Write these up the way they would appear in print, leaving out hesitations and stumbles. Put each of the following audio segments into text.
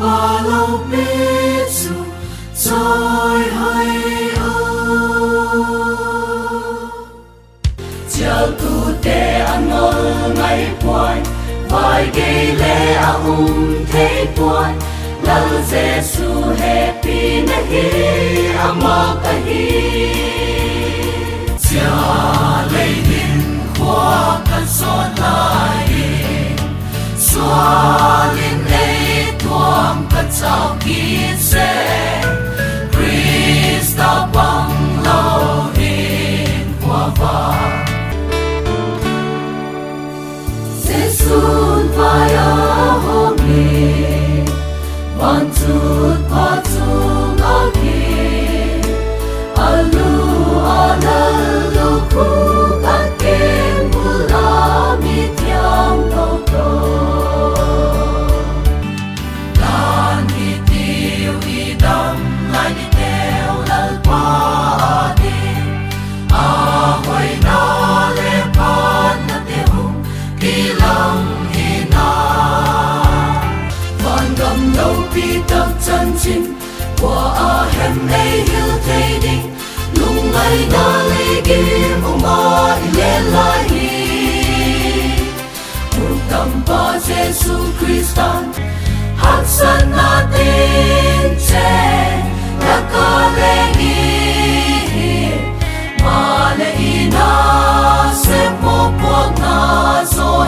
ba lâu biết dù trôi hay chào tu tê ăn ngồi ngày buồn vài ngày lễ thế buồn lâu Giêsu happy nahi amakahi cha lấy hình khoa căn son lại xóa lên đây tuam căn sao kín sẽ Christa bằng lâu hình qua vàng Giêsu vai ở hôm nay van chút qua chung ở kia alu alalu khu các kem mula mi tiang tàu tàu dan hi tiêu hi đam lại đi theo lal qua đi hồi na le pan na te hung kỳ lòng hi na van gầm đầu pi tập chân chim qua hem nay hiu thấy đinh lung ngày na lấy kim ông ma lên lại một tâm ba Giêsu Christan hát san na tin che đã có lẽ nghi mà lẽ na sẽ một cuộc na rồi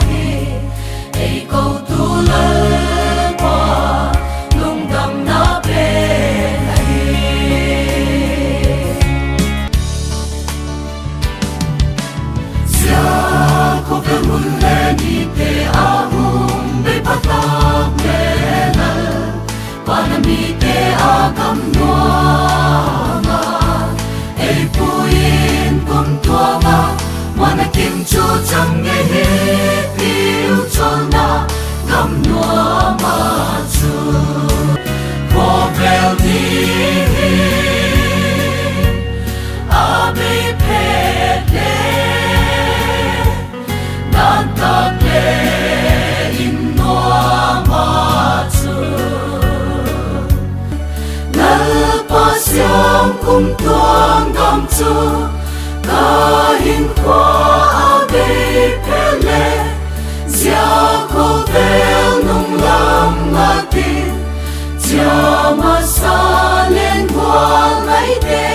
ấy câu tu lơ qua lung tâm na bên ko ve mulle ni te ahum be patak mena pana mi te agam noama ei puin kum tuama wana kim chu chang nge he piu chona gam noama chu ko vel ni abe pele dan tak le in noa ma chu na pa siam kum tuang gam chu ka hin kwa ave pele zia ko vel nung lam ma ti cha ma sa len kwa ngai te